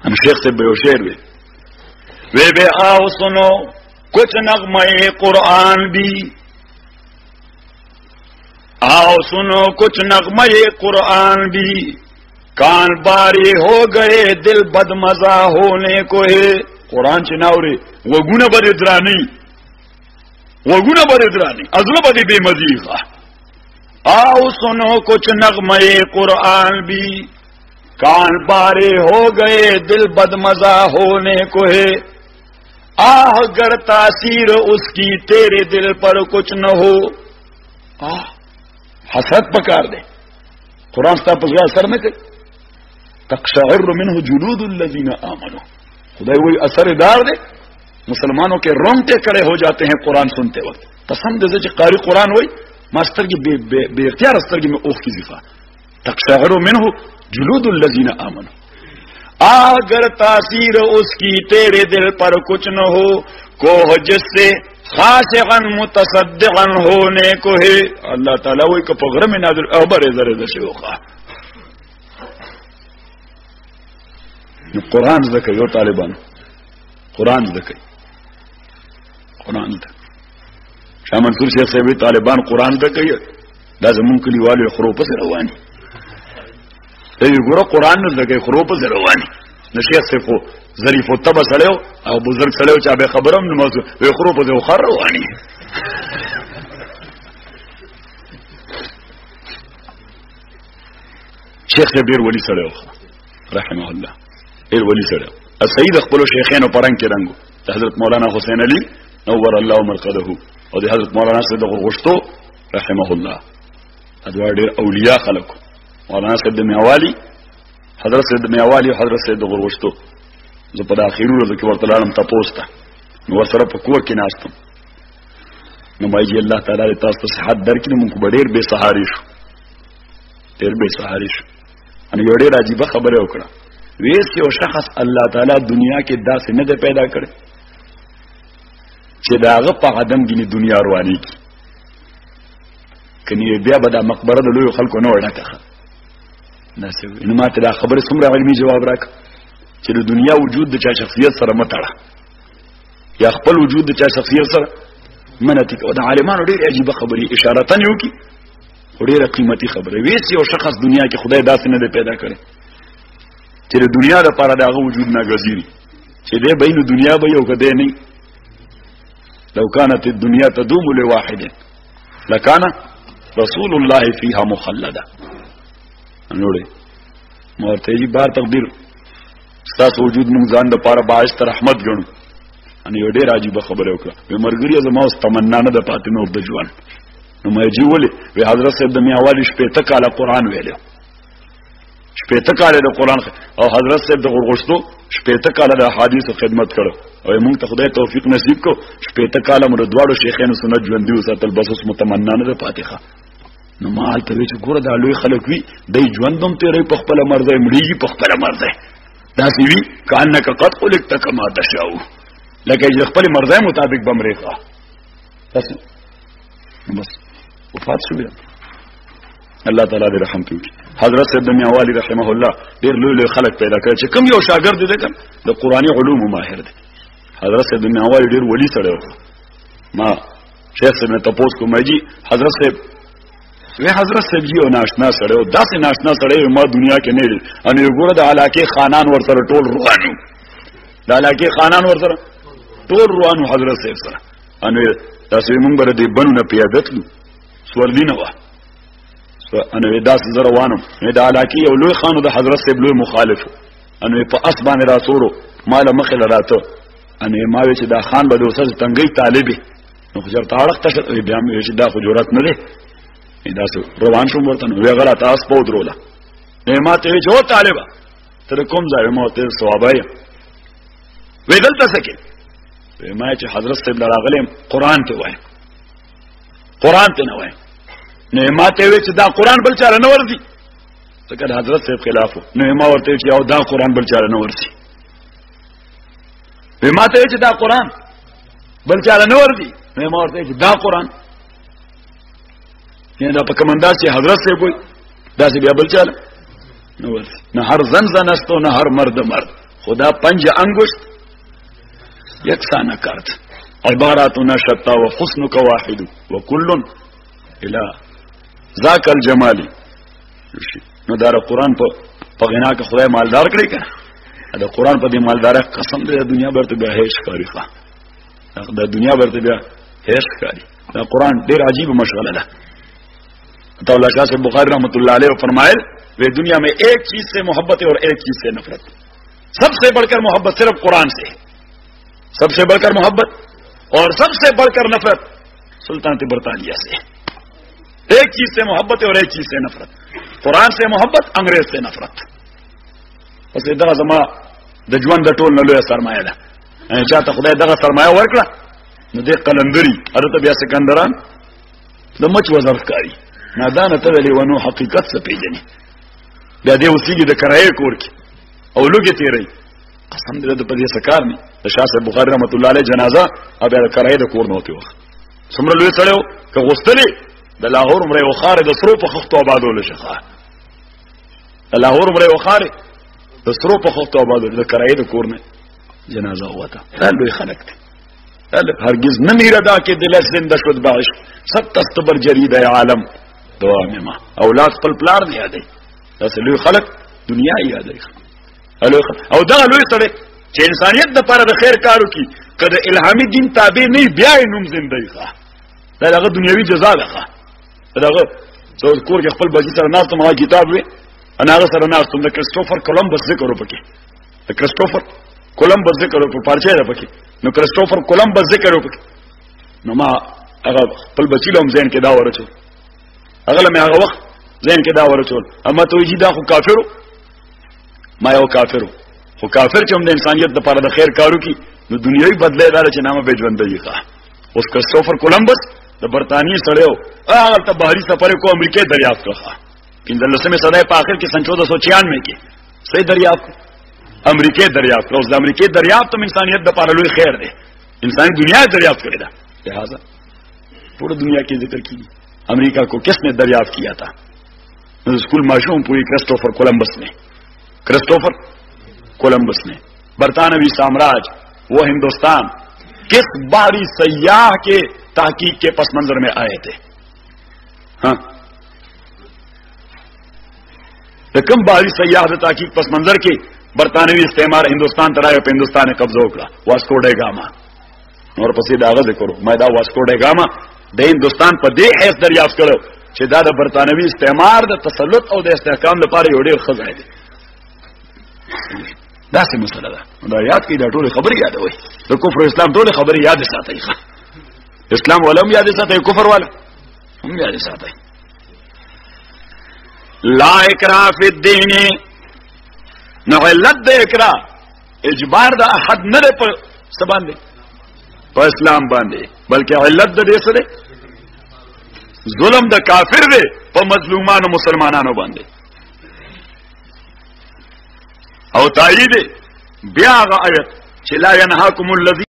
ہم شیخ سے بے شعر وے بے آؤ سنو کچھ نغمے قرآن بھی، آؤ سنو کچھ نغمے قرآن بھی، کان باری ہو گئے دل بد مزہ ہونے کو ہے. قرآن چناورے وگونا بدرانی، وگونا بدرانی ازل بدی بے مزیغا. آؤ سنو کچھ نغمے قرآن بھی، کان بارے ہو گئے دل بد مزہ ہونے کو ہے. آہ گر تاثیر اس کی تیرے دل پر کچھ نہ ہو. حسرت پکار دے قرآن ستا پزغا اثر نہ کرے. تقشعر منہ جلود الذین آمنوا، خدای وہی اثر دار دے مسلمانوں کے رونگٹے کڑے ہو جاتے ہیں قرآن سنتے وقت. پسند دے چ قاری قرآن وہی ماسٹر کی بے اختیار استر کی میں اوخ کی زفا. تقشعر منہ جلود الذین آمنوا، اگر تاثیر اس کی تیرے دل پر کچھ نہ ہو، کوہ جس سے خاشعا متصدعا ہونے کو ہے. اللہ تعالیٰ وہی کہ پغرم نادر ابر ذرے دشے ہوگا. قرآن ذکر یو طالبان قرآن ذکر قرآن ذکر شاہ منصور شیخ صاحب طالبان قرآن ذکر دا زمون کلی والے خروپ سے روانی ای ګوره قرآن نه ذکر خروپ سے روانی نو شیخ صاحب ظریف الطبع سړیو او بزرگ سړیو چا به خبرم نه موضوع وی خروپ سے خر روانی. شیخ صاحب ډیر ولی سړیو رحمه الله، ډیر ولی سړیو. السید خپل شیخین او پرنګ کې رنگو حضرت مولانا حسین علی نور الله مرقده او د حضرت مولانا سید غوښتو رحمه الله. ادوار ډیر اولیاء خلق، مولانا سید میوالی، حضرت سید میوالی او حضرت سید غوښتو. زه په اخیرو ورځو کې ورته لاړم تاسو ته، نو سره په کور کې ناستم. نو مایي الله تعالی تاسو ته صحت درکړي، موږ به ډیر بے سهاري شو، ډیر بے سهاري شو. ان یو ډیر عجیب خبره وکړه، ویس یو شخص الله تعالی دنیا کې داسې نه پیدا کړ چې داغه په قدم کې دنیا رواني کی. کني بیا به د مقبره د لوی خلکو نه وړاکه ناسو نو ماته دا خبره څومره علمي جواب راک چې د دنیا وجود د چا شخصیت سره متړه یا خپل وجود د چا شخصیت سره منته او د عالمانو ډېر عجیب خبري اشاره تن یو کی ډېر قیمتي خبره. ویس یو شخص دنیا کې خدای داسې نه پیدا کړي چې د دنیا لپاره داغه وجود ناګزيري چې دې بین دنیا به یو کده نه. لو كانت الدنيا تدوم لواحد لكان رسول الله فيها مخلدا. نوړي مرته جی بار تقدیر تاسو وجود موږ ځان د پاره باعث تر رحمت غنو. ان یو ډېر عجیب خبره وکړه، وی مرګري زما اوس تمنا نه د پاتې نور د ژوند. نو مې جی ولې وی حضرت صاحب د میاوالی شپې ته کاله قران ویلو، شپې ته کاله د قران، او حضرت صاحب د غوښتو شپې ته کاله د احادیث خدمت کړو. او موږ ته خدای توفیق نصیب کو شپې ته کاله موږ دواړو شیخانو سنت ژوندۍ وساتل، بس اوس متمنا نه د فاتحه. نو ما ته وی چې ګوره د لوی خلک وی د ژوندوم تیرې په خپل مرزه مړیږي، په خپل مرزه داسې وی کانک قد خلقت کما تشاء، لکه چې خپل مرزه مطابق بمریخه. بس وفات شو بیا الله تعالی دې رحم وکړي. حضرت سید میاوالی رحمه الله ډیر لوی خلک پیدا کړ چې کوم یو شاګرد دې کړ د قرآنی علوم ماهر دی. حضرت سید میاوالی ډیر ولی سره ما شیخ صاحب نے تپوس کو مجي حضرت صاحب وی حضرت صاحب جی او ناشنا سره او داسې ناشنا سره ما دنیا کې نه لري. ان یو ګوره د علاقه خانان ورسره ټول روانو، د علاقه خانان ورسره ټول روانو حضرت صاحب سره. ان تاسو موږ بر دې بنو نه پیادتلو سورلینه وا انا داس زروانو نه د علاقه یو لوی خانو د حضرت صاحب لوی مخالف. ان په اسبان راسورو مال مخله راته ان ما وی چې دا خان به د اوسه تنګي طالبي نو خجر تاړخ ته بیا مې چې دا خو جرأت نه لري دا روان شوم ورته نو وی غلا تاسو په دروله نه ما ته چې او طالبہ تر کوم ځای مو ته ثوابای وی دلته سکه وی ما چې حضرت صاحب راغلم قران ته وای، قران ته نه وای. نه ما ته وی چې دا قران بل چاره نه ورځي ځکه حضرت صاحب خلافو. نه ما ورته چې او دا قران بل چاره نه ورځي. وی ما ته چې دا قران بل چاره نه ورځي. نه ما ورته چې دا قران یعنی دا په کمندا چې حضرت صاحب وي دا چې بیا بل چاره نه ورځي. نه هر زن زنستو نه هر مرد مرد، خو خدا 5 انگشت یکساں نہ کرت عباراتنا شتا وحسنک واحد وکل الى ذاک الجمال. نو دا قرآن په غنا کې خدای مالدار کړی کنه. دا قرآن په دې مالدار قسم دې دنیا برته به هیڅ کاری ښه. دا دنیا برته به هیڅ کاری. دا قرآن ډیر عجیب مشغله ده. تو اللہ شاہ سے بخاری رحمۃ اللہ علیہ فرمائے وہ دنیا میں ایک چیز سے محبت ہے اور ایک چیز سے نفرت. سب سے بڑھ کر محبت صرف قرآن سے، سب سے بڑھ کر محبت اور سب سے بڑھ کر نفرت سلطنت برطانیہ سے. ایک چیز سے محبت ہے اور ایک چیز سے نفرت. قرآن سے محبت، انگریز سے نفرت. بس دغه زما د ژوند د ټول نه لوی سرمایه ده. چاته خدای دغه سرمایه ورکړه نو د قلندري هغه بیا سکندران د مچ وزارت کاری نادانه ته لیوانو حقیقت څه پیژني. بیا دې اوسېږي د کرایې کور کې او لوګي تیری. قسم دې د پدې سکار نه د شاه صاحب بخاری رحمت الله علیه جنازه او بیا د کرایې د کور نه وته وخت څومره لوی سره که غوستلې د لاهور مړې وخاره د سرو په خښتو آبادول شخه. د لاهور مړې وخاره د سرو په خښتو آبادول د کرایې د کور نه جنازه وته. دا لوی خلک دي. هرگز نمیردا کہ دل زندہ شد باش سب تستبر جرید عالم دعا میں ما اولاد خپل پلار نه یادای. دا لوی خلق دنیا یادای. او دا لوی سره چې انسانیت د پاره د خیر کارو کی کله الهامي دین تابع نه بیا نوم زندګی ښه. دا هغه دنیوي جزا ده ښه. داغه څو کور کې خپل بچی سره ناس ته ما کتاب وي انا هغه سره ناس ته د کریسټوفر کولمبس ذکر وکړي. د کریسټوفر کولمبس ذکر په پارچه ده پکې. نو کریسټوفر کولمبس ذکر وکړي نو ما هغه خپل بچی له ځین کې دا ورچو هغه له هغه وخت ځین کې دا ورچو اما ته یی دا خو کافرو. ما یو کافرو خو کافر چې هم د انسانیت لپاره د خیر کارو کی نو دنیوي بدله دار چې نامه به ژوند دی ښه. اوس کریسټوفر کولمبس د برتانی سره یو هغه ته بهري سفر کو امریکای دریافت کړه. 15 صدی په اخر کې سن 1496 کې صحیح دریافت امریکای دریافت کړه. اوس د امریکای دریافت هم انسانیت د لپاره لوی خیر دی. انسانی دنیا دریافت کړی دا. لہذا پوری دنیا کی ذکر کی امریکہ کو کس نے دریافت کیا تھا؟ اسکول معشوم پوری کرسٹوفر کولمبس نے. کرسٹوفر کولمبس نے برطانوی سامراج وہ ہندوستان کس باری سیاح کے تحقیق کے پس منظر میں آئے تھے؟ ہاں کم باری سیاح کے تحقیق پس منظر کے برطانوی استعمار ہندوستان ترائے پہ ہندوستان نے قبضہ کړه. واسکو ډ گاما اور پسې داغه ذکر ما دا واسکو ډ گاما د هندوستان په دې حیث دریافت کړو چې دا د برطانوي استعمار د تسلط او د استحکام لپاره یو ډېر ښه ځای دی. دا څه مسله ده. دا یاد کړئ. دا ټول خبرې یادوي. د کفر اسلام ټول خبرې یاد ساتئ. اسلام ولهم یاد ساتئ، کفر والا هم یاد ساتئ. لا اکراه فی الدین نو علت د اکراه اجبار د احد نه په سبان دی په اسلام باندې بلکې علت د دې سره ظلم د کافر دی په مظلومانو مسلمانانو باندې. او تایید بیا غ آیت چې لا ینهاکم الذین